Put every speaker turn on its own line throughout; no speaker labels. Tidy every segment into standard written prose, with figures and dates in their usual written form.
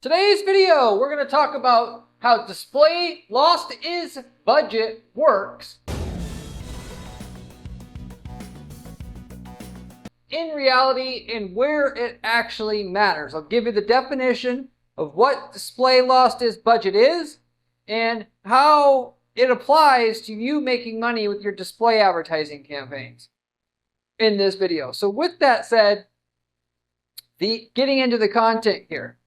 Today's video, we're going to talk about how display lost is budget works in reality and where it actually matters. I'll give you the definition of what display lost is budget is and how it applies to you making money with your display advertising campaigns in this video. So with that said, getting into the content here.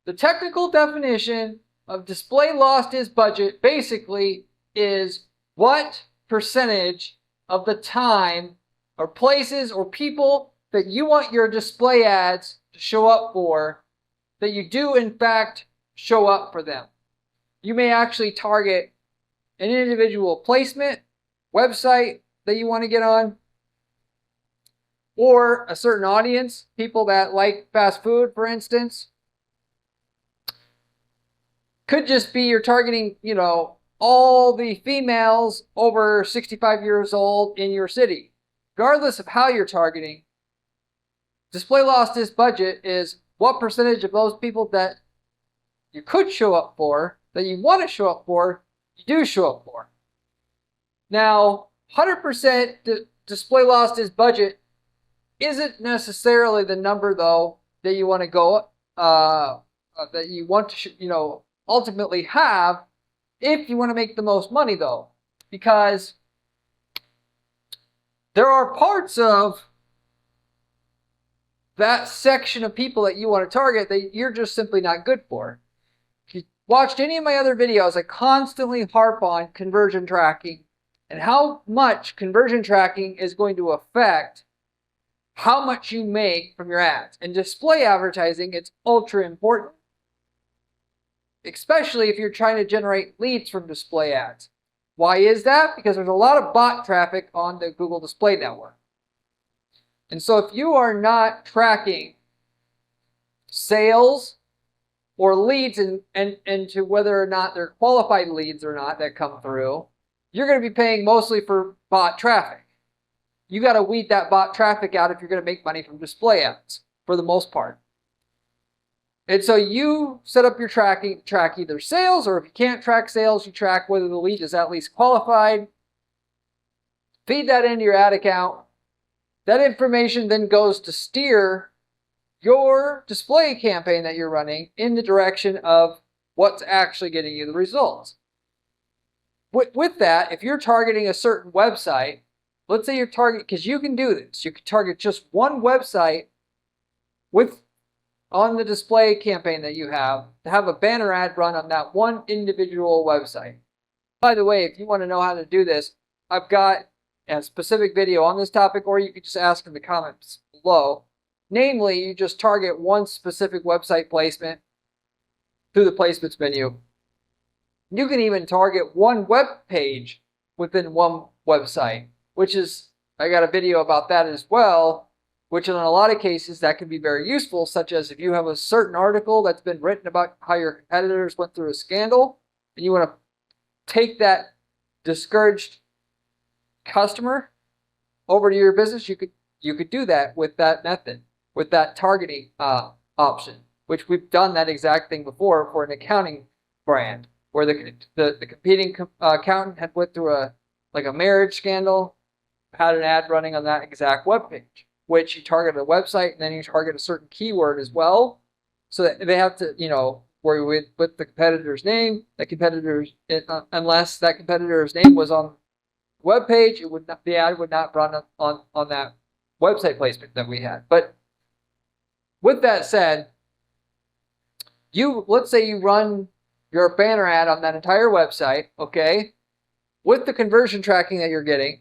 The technical definition of display lost is budget basically is what percentage of the time or places or people that you want your display ads to show up for, that you do in fact show up for them. You may actually target an individual placement, website that you want to get on, or a certain audience, people that like fast food, for instance. Could just be you're targeting, all the females over 65 years old in your city. Regardless of how you're targeting, display lost is budget is what percentage of those people that you could show up for, that you want to show up for, you do show up for. Now, 100% display lost is budget isn't necessarily the number, though, that you want to go, that you want to, ultimately have if you want to make the most money, though, because there are parts of that section of people that you want to target that you're just simply not good for. If you watched any of my other videos, I constantly harp on conversion tracking and how much conversion tracking is going to affect how much you make from your ads. In display advertising, it's ultra important, especially if you're trying to generate leads from display ads. Why is that? Because there's a lot of bot traffic on the Google Display Network. And so if you are not tracking sales or leads and to whether or not they're qualified leads or not that come through, you're going to be paying mostly for bot traffic. You got to weed that bot traffic out if you're going to make money from display ads, for the most part. And so you set up your track either sales, or if you can't track sales, you track whether the lead is at least qualified. Feed that into your ad account. That information then goes to steer your display campaign that you're running in the direction of what's actually getting you the results. With that, if you're targeting a certain website, let's say you're targeting, because you can do this, you can target just one website on the display campaign that you have, to have a banner ad run on that one individual website. By the way, if you want to know how to do this, I've got a specific video on this topic, or you could just ask in the comments below. Namely, you just target one specific website placement through the placements menu. You can even target one web page within one website, which is, I got a video about that as well, which in a lot of cases that can be very useful, such as if you have a certain article that's been written about how your competitors went through a scandal, and you want to take that discouraged customer over to your business, you could do that with that method, with that targeting option, which we've done that exact thing before for an accounting brand, where the competing accountant had went through a marriage scandal, had an ad running on that exact webpage, which you target a website and then you target a certain keyword as well, so that they have to, worry with the competitor's name. Unless that competitor's name was on the web page, the ad would not run on that website placement that we had. But with that said, let's say you run your banner ad on that entire website, okay? With the conversion tracking that you're getting,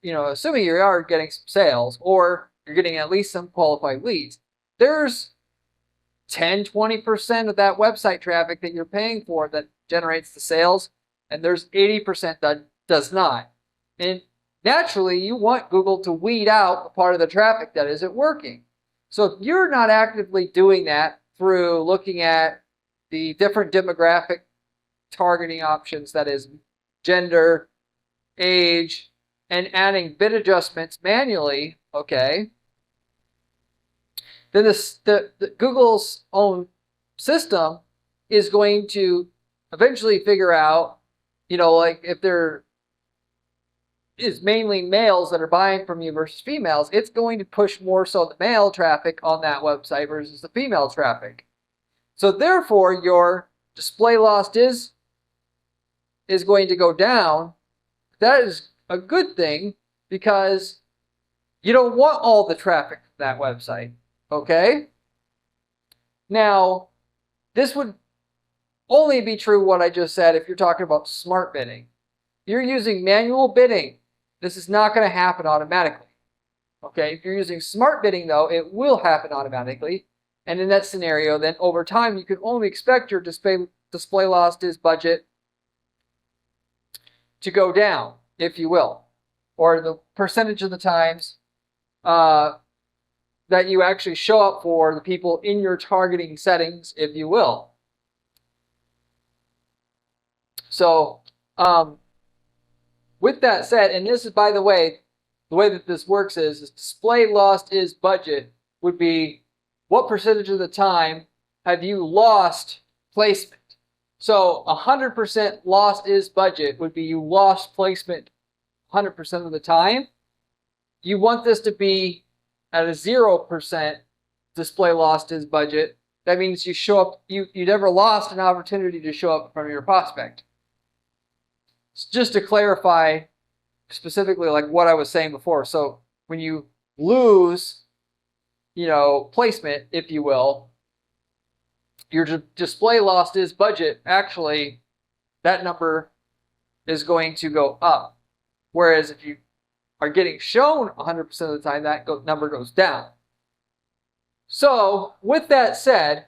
assuming you are getting some sales or you're getting at least some qualified leads, there's 10-20% of that website traffic that you're paying for that generates the sales, and there's 80% that does not. And naturally, you want Google to weed out the part of the traffic that isn't working. So if you're not actively doing that through looking at the different demographic targeting options, that is gender, age, and adding bid adjustments manually, okay, then the Google's own system is going to eventually figure out, like if there is mainly males that are buying from you versus females, it's going to push more so the male traffic on that website versus the female traffic. So therefore, your display lost is going to go down. That is a good thing because you don't want all the traffic from that website. Okay? Now, this would only be true what I just said if you're talking about smart bidding. If you're using manual bidding, this is not going to happen automatically. Okay? If you're using smart bidding, though, it will happen automatically. And in that scenario, then over time, you can only expect your display lost is budget to go down, if you will, or the percentage of the times that you actually show up for the people in your targeting settings, if you will. So, with that said, and this is, by the way that this works is display lost is budget would be what percentage of the time have you lost placement. So 100% lost is budget would be you lost placement 100% of the time. You want this to be at a 0% display lost is budget. That means you show up, you never lost an opportunity to show up in front of your prospect. Just to clarify specifically like what I was saying before. So when you lose, placement, if you will, your display lost is budget, actually, that number is going to go up. Whereas if you are getting shown 100% of the time, that number goes down. So with that said,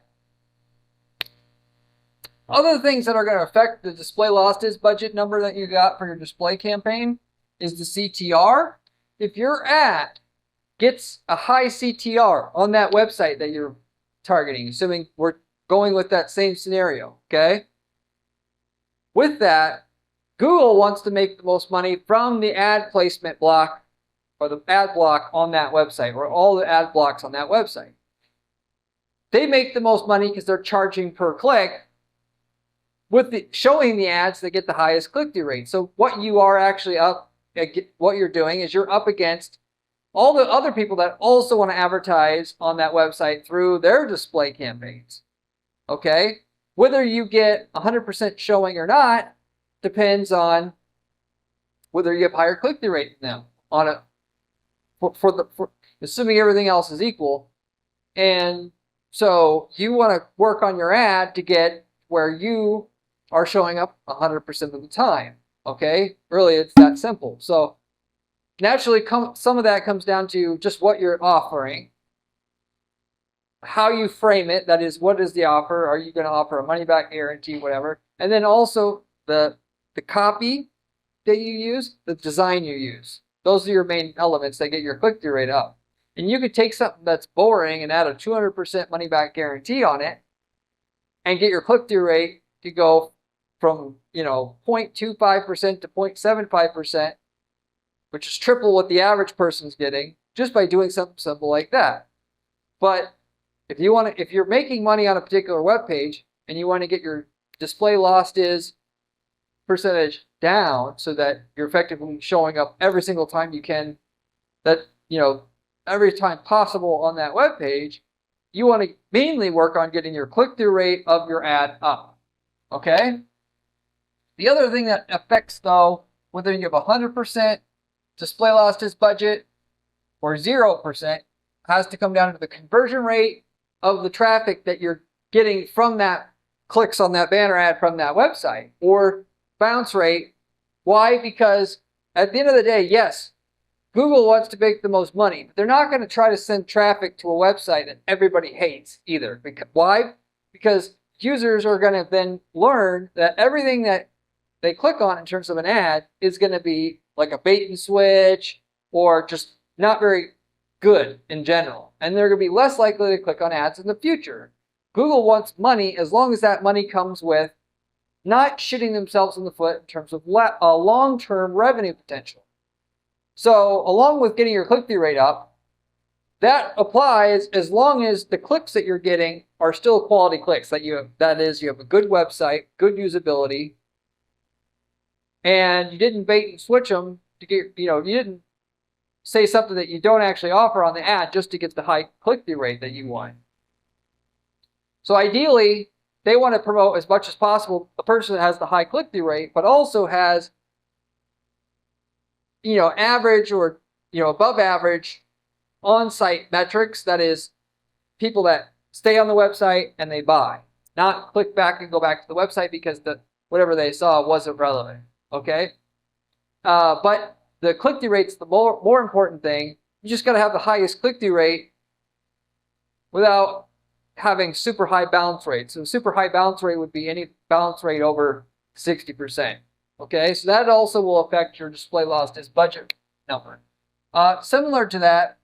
other things that are going to affect the display lost is budget number that you got for your display campaign is the CTR. If your ad gets a high CTR on that website that you're targeting, assuming we're going with that same scenario, okay? With that, Google wants to make the most money from the ad placement block or the ad block on that website or all the ad blocks on that website. They make the most money because they're charging per click with showing the ads that get the highest click-through rate. So what you are actually what you're doing is you're up against all the other people that also want to advertise on that website through their display campaigns. Okay? Whether you get 100% showing or not depends on whether you have higher click-through rate than them for assuming everything else is equal. And so you want to work on your ad to get where you are showing up 100% of the time. Okay? Really, it's that simple. So naturally, some of that comes down to just what you're offering, how you frame it, that is, what is the offer? Are you going to offer a money-back guarantee, whatever? And then also the copy that you use, the design you use. Those are your main elements that get your click-through rate up. And you could take something that's boring and add a 200% money-back guarantee on it and get your click-through rate to go from 0.25% to 0.75%, which is triple what the average person's getting, just by doing something simple like that. But if you're making money on a particular web page and you want to get your display lost is percentage down so that you're effectively showing up every single time you can, every time possible on that web page, you want to mainly work on getting your click-through rate of your ad up. Okay? The other thing that affects, though, whether you have 100% display lost is budget or 0%, has to come down to the conversion rate of the traffic that you're getting from that clicks on that banner ad from that website, or bounce rate. Why? Because at the end of the day, yes, Google wants to make the most money, but they're not going to try to send traffic to a website that everybody hates either. Why? Because users are going to then learn that everything that they click on in terms of an ad is going to be like a bait and switch or just not very good in general. And they're going to be less likely to click on ads in the future. Google wants money as long as that money comes with not shitting themselves in the foot in terms of long-term revenue potential. So along with getting your click-through rate up, that applies as long as the clicks that you're getting are still quality clicks. That is, you have a good website, good usability, and you didn't bait and switch them to get, you didn't say something that you don't actually offer on the ad just to get the high click-through rate that you want. So ideally, they want to promote as much as possible a person that has the high click-through rate, but also has, average or, above average on-site metrics. That is, people that stay on the website and they buy, not click back and go back to the website because whatever they saw wasn't relevant. Okay, but the click-through rate's the more important thing. You just got to have the highest click-through rate without having super high bounce rates. So super high bounce rate would be any bounce rate over 60%. Okay, so that also will affect your display lost as budget number. Similar to that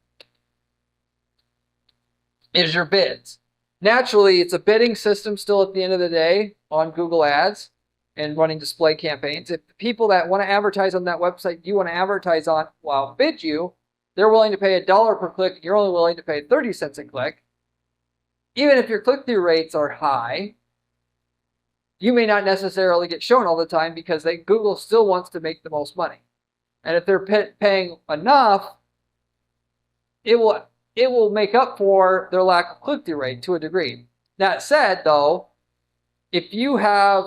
is your bids. Naturally, it's a bidding system still at the end of the day on Google Ads and running display campaigns. If the people that want to advertise on that website you want to advertise on will bid you, they're willing to pay $1 per click, and you're only willing to pay 30 cents a click. Even if your click-through rates are high, you may not necessarily get shown all the time because Google still wants to make the most money. And if they're paying enough, it will make up for their lack of click-through rate to a degree. That said, though, if you have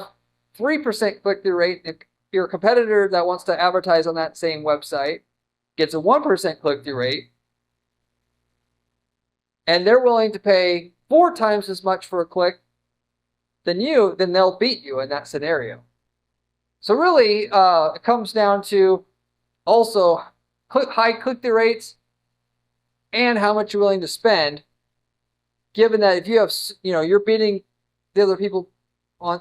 3% click-through rate, if your competitor that wants to advertise on that same website gets a 1% click-through rate, and they're willing to pay 4 times as much for a click than you, then they'll beat you in that scenario. So really, it comes down to also high click-through rates and how much you're willing to spend. Given that if you have, you're beating the other people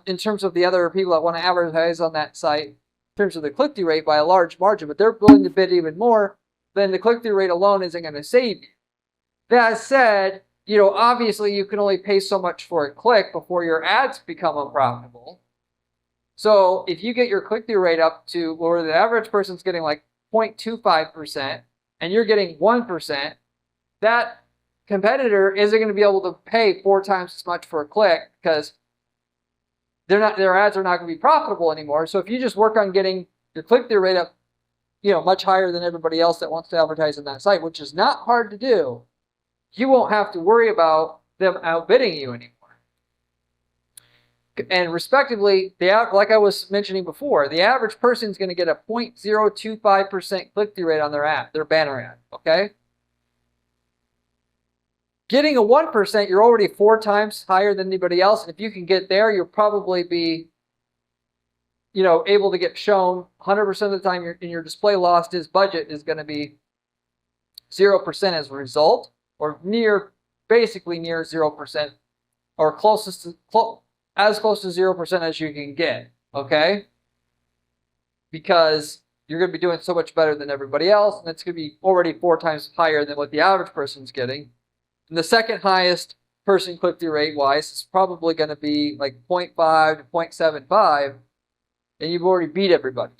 in terms of the other people that want to advertise on that site in terms of the click-through rate by a large margin, but they're willing to bid even more, then the click-through rate alone isn't going to save you. That said, obviously you can only pay so much for a click before your ads become unprofitable. So if you get your click-through rate up to where the average person's getting like 0.25% and you're getting 1%, that competitor isn't going to be able to pay 4 times as much for a click because their ads are not going to be profitable anymore. So if you just work on getting your click-through rate up, much higher than everybody else that wants to advertise on that site, which is not hard to do, you won't have to worry about them outbidding you anymore. And respectively, like I was mentioning before, the average person is going to get a 0.025% click-through rate on their banner ad. Okay. Getting a 1%, you're already 4 times higher than anybody else. And if you can get there, you'll probably be, able to get shown 100% of the time in your display lost is budget is going to be 0% as a result, or basically near 0%, or as close to 0% as you can get. Okay? Because you're going to be doing so much better than everybody else, and it's going to be already 4 times higher than what the average person's getting. And the second highest person click-through rate-wise is probably going to be like 0.5 to 0.75, and you've already beat everybody.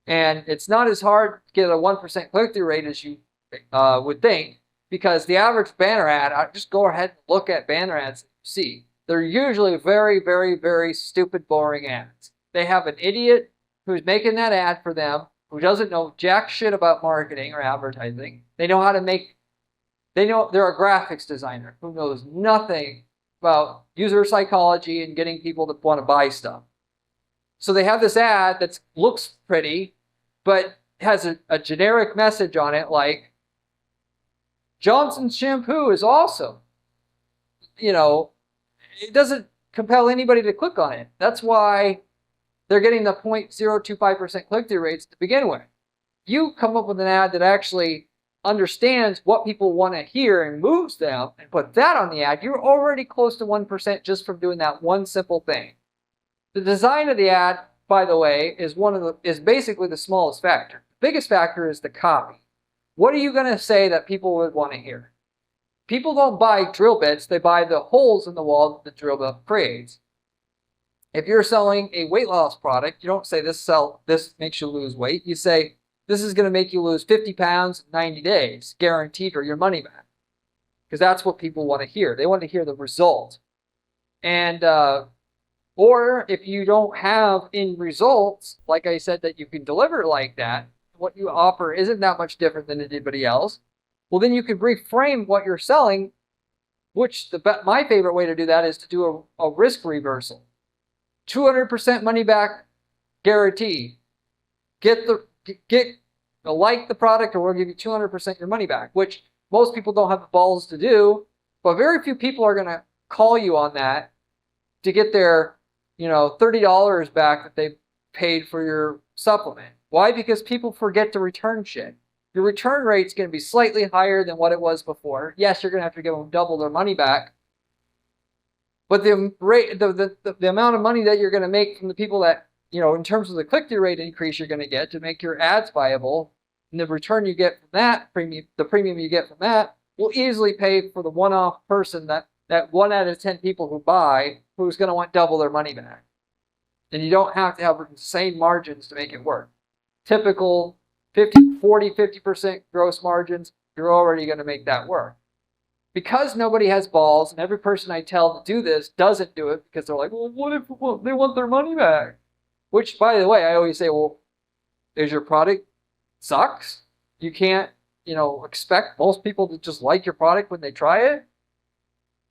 And it's not as hard to get a 1% click-through rate as you would think, because the average banner ad, just go ahead and look at banner ads that you see. They're usually very, very, very stupid, boring ads. They have an idiot who's making that ad for them, who doesn't know jack shit about marketing or advertising. They know they're a graphics designer who knows nothing about user psychology and getting people to want to buy stuff. So they have this ad that looks pretty, but has a generic message on it like, Johnson's shampoo is awesome. It doesn't compel anybody to click on it. That's why they're getting the 0.025% click-through rates to begin with. You come up with an ad that actually understands what people want to hear and moves them and put that on the ad, you're already close to 1% just from doing that one simple thing. The design of the ad, by the way, is basically the smallest factor. The biggest factor is the copy. What are you going to say that people would want to hear? People don't buy drill bits, they buy the holes in the wall that the drill bit creates. If you're selling a weight loss product, you don't say this makes you lose weight. You say, this is going to make you lose 50 pounds in 90 days, guaranteed, or your money back. Because that's what people want to hear. They want to hear the result. And, or if you don't have any results, like I said, that you can deliver like that, what you offer isn't that much different than anybody else, well, then you can reframe what you're selling, which my favorite way to do that is to do a risk reversal. 200% money back guarantee. Like the product, or we'll give you 200% your money back, which most people don't have the balls to do, but very few people are going to call you on that to get their, $30 back that they paid for your supplement. Why? Because people forget to return shit. Your return rate's going to be slightly higher than what it was before. Yes, you're going to have to give them double their money back, but the amount of money that you're going to make from the people that, in terms of the click-through rate increase you're going to get to make your ads viable, and the return you get from that premium, the premium you get from that, will easily pay for the one-off person that 1 out of 10 people who buy, who's going to want double their money back. And you don't have to have insane margins to make it work. Typical 50% gross margins, you're already going to make that work. Because nobody has balls, and every person I tell to do this doesn't do it because they're like, well, what if they want their money back? Which, by the way, I always say, well, is your product sucks? You can't, expect most people to just like your product when they try it.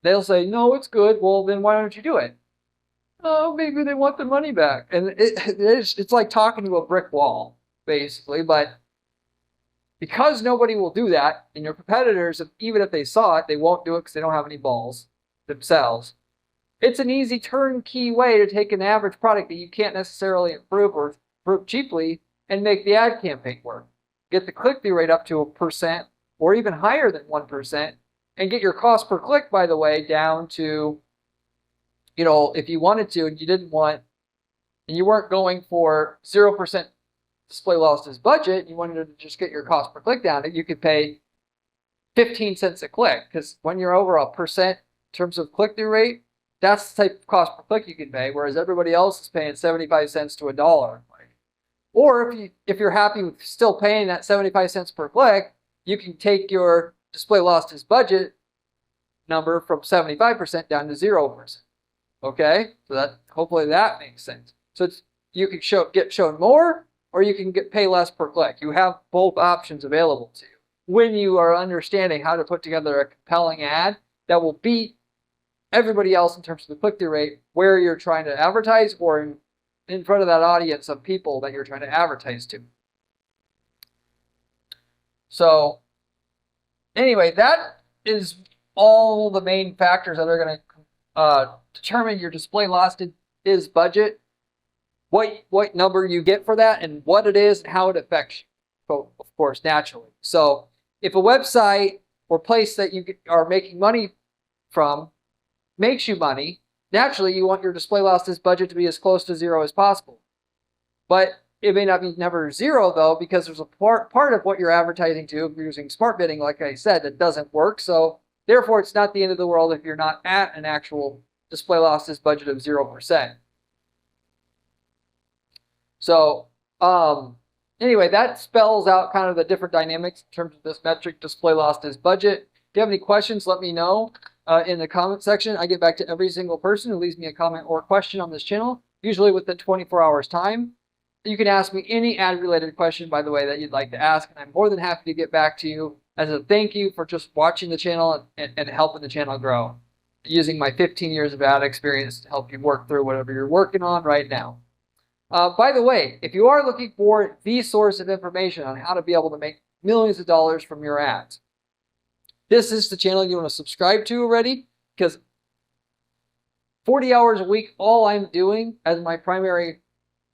They'll say, no, it's good. Well, then why don't you do it? Oh, maybe they want their money back. And it's like talking to a brick wall, basically. But because nobody will do that, and your competitors, even if they saw it, they won't do it because they don't have any balls themselves. It's an easy turnkey way to take an average product that you can't necessarily improve or improve cheaply and make the ad campaign work. Get the click-through rate up to 1% or even higher than 1%, and get your cost per click, by the way, down to, if you wanted to and you didn't want, and you weren't going for 0% display loss as budget, you wanted to just get your cost per click down, you could pay 15 cents a click, because when you're over 1% in terms of click-through rate, that's the type of cost per click you can pay, whereas everybody else is paying 75 cents to $1. Or if you're happy with still paying that 75 cents per click, you can take your display loss as budget number from 75% down to 0%. Okay, so that hopefully that makes sense. So you can get shown more, or you can pay less per click. You have both options available to you when you are understanding how to put together a compelling ad that will beat everybody else in terms of the click-through rate where you're trying to advertise, or in front of that audience of people that you're trying to advertise to. So anyway, that is all the main factors that are going to determine your display loss is budget, what number you get for that, and what it is and how it affects you, of course, naturally. So if a website or place that you are making money from makes you money, naturally you want your display loss budget to be as close to 0 as possible. But it may not be never 0, though, because there's a part of what you're advertising to, if you're using smart bidding, like I said, that doesn't work. So therefore, it's not the end of the world if you're not at an actual display loss budget of 0%. So anyway, that spells out kind of the different dynamics in terms of this metric, display loss budget. If you have any questions, let me know in the comment section. I get back to every single person who leaves me a comment or question on this channel, usually within 24 hours time. You can ask me any ad-related question, by the way, that you'd like to ask, and I'm more than happy to get back to you as a thank you for just watching the channel and helping the channel grow, using my 15 years of ad experience to help you work through whatever you're working on right now. By the way, if you are looking for the source of information on how to be able to make millions of dollars from your ads, this is the channel you want to subscribe to already, because 40 hours a week, all I'm doing as my primary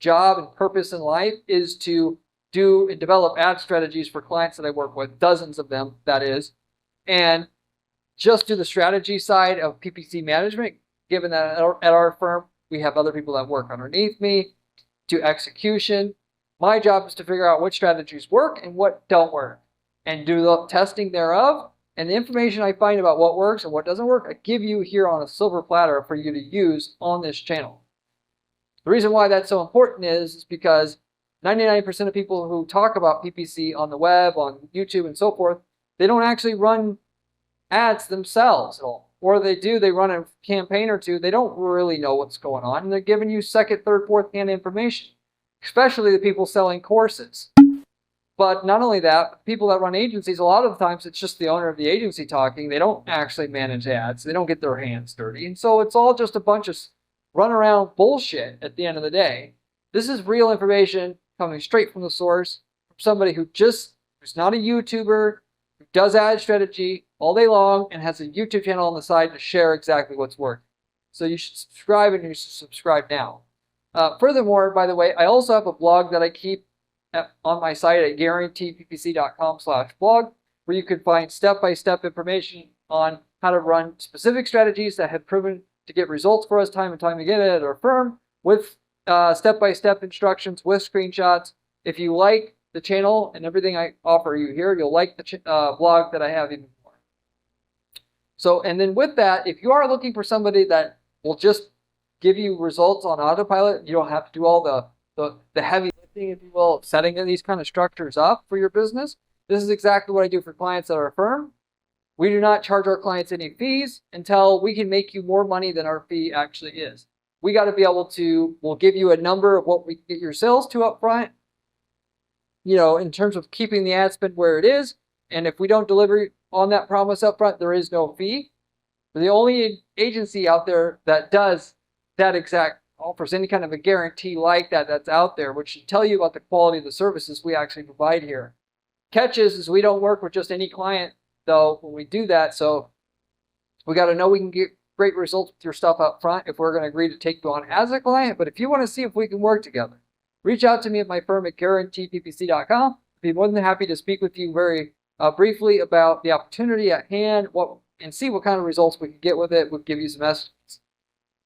job and purpose in life is to do and develop ad strategies for clients that I work with, dozens of them, that is, and just do the strategy side of PPC management, given that at our firm, we have other people that work underneath me, to execution. My job is to figure out what strategies work and what don't work, and do the testing thereof. And the information I find about what works and what doesn't work, I give you here on a silver platter for you to use on this channel. The reason why that's so important is because 99% of people who talk about PPC on the web, on YouTube, and so forth, they don't actually run ads themselves at all. Or they do, they run a campaign or two, they don't really know what's going on, and they're giving you second, third, fourth hand information, especially the people selling courses. But not only that, people that run agencies, a lot of the times it's just the owner of the agency talking. They don't actually manage ads. They don't get their hands dirty. And so it's all just a bunch of runaround bullshit at the end of the day. This is real information coming straight from the source, from somebody who's not a YouTuber, who does ad strategy all day long and has a YouTube channel on the side to share exactly what's working. So you should subscribe, and you should subscribe now. Furthermore, by the way, I also have a blog that I keep on my site at guaranteedppc.com/blog, where you can find step-by-step information on how to run specific strategies that have proven to get results for us time and time again at our firm, with step-by-step instructions with screenshots. If you like the channel and everything I offer you here, you'll like the blog that I have even more. So, and then with that, if you are looking for somebody that will just give you results on autopilot, you don't have to do all the heavy lifting, if you will, of setting these kind of structures up for your business. This is exactly what I do for clients at our firm. We do not charge our clients any fees until we can make you more money than our fee actually is. We got to be able to, we'll give you a number of what we can get your sales to up front, you know, in terms of keeping the ad spend where it is. And if we don't deliver on that promise up front, there is no fee. We're the only agency out there that does that exact, offers any kind of a guarantee like that that's out there, which should tell you about the quality of the services we actually provide here. Catch is we don't work with just any client, though, when we do that. So we got to know we can get great results with your stuff up front if we're going to agree to take you on as a client. But if you want to see if we can work together, reach out to me at my firm at guaranteedppc.com. I'd be more than happy to speak with you very briefly about the opportunity at hand, and see what kind of results we can get with it. We'll give you some estimates.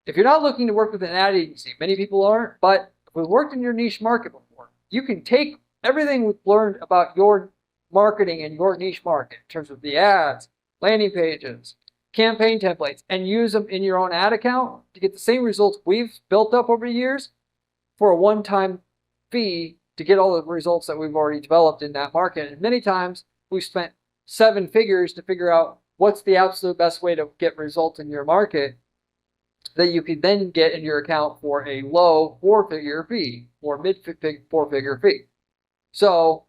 If you're not looking to work with an ad agency, many people aren't, but if we've worked in your niche market before, you can take everything we've learned about your marketing and your niche market in terms of the ads, landing pages, campaign templates, and use them in your own ad account to get the same results we've built up over the years for a one-time fee to get all the results that we've already developed in that market. And many times we've spent 7 figures to figure out what's the absolute best way to get results in your market that you can then get in your account for a low 4-figure fee or mid 4-figure fee. So,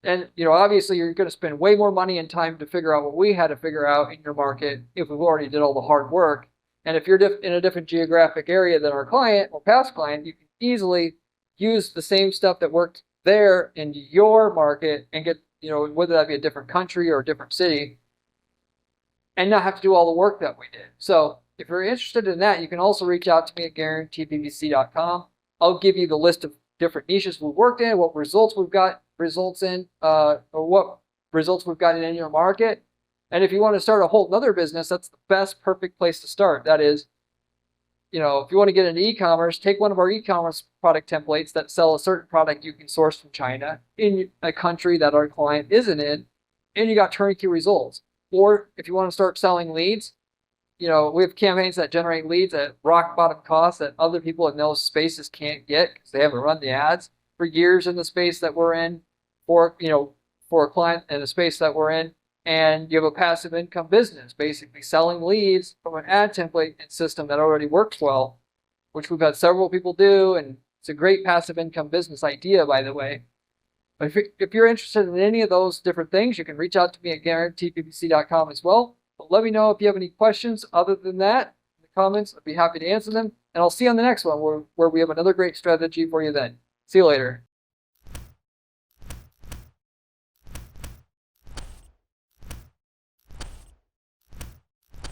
and you know, obviously you're going to spend way more money and time to figure out what we had to figure out in your market if we've already did all the hard work. And if you're in a different geographic area than our client or past client, you can easily use the same stuff that worked there in your market and get, you know, whether that be a different country or a different city, and not have to do all the work that we did. So if you're interested in that, you can also reach out to me at guaranteedppc.com. I'll give you the list of different niches we've worked in, what results we've got or what results we've gotten in your market. And if you want to start a whole other business, that's the best, perfect place to start. That is, you know, if you want to get into e-commerce, take one of our e-commerce product templates that sell a certain product you can source from China in a country that our client isn't in, and you got turnkey results. Or if you want to start selling leads, you know, we have campaigns that generate leads at rock bottom costs that other people in those spaces can't get because they haven't run the ads for years in the space that we're in, for, you know, for a client in the space that we're in. And you have a passive income business, basically selling leads from an ad template and system that already works well, which we've had several people do, and it's a great passive income business idea, by the way. But if you're interested in any of those different things, you can reach out to me at guaranteedppc.com as well. But let me know if you have any questions other than that in the comments. I'd be happy to answer them. And I'll see you on the next one where we have another great strategy for you then. See you later.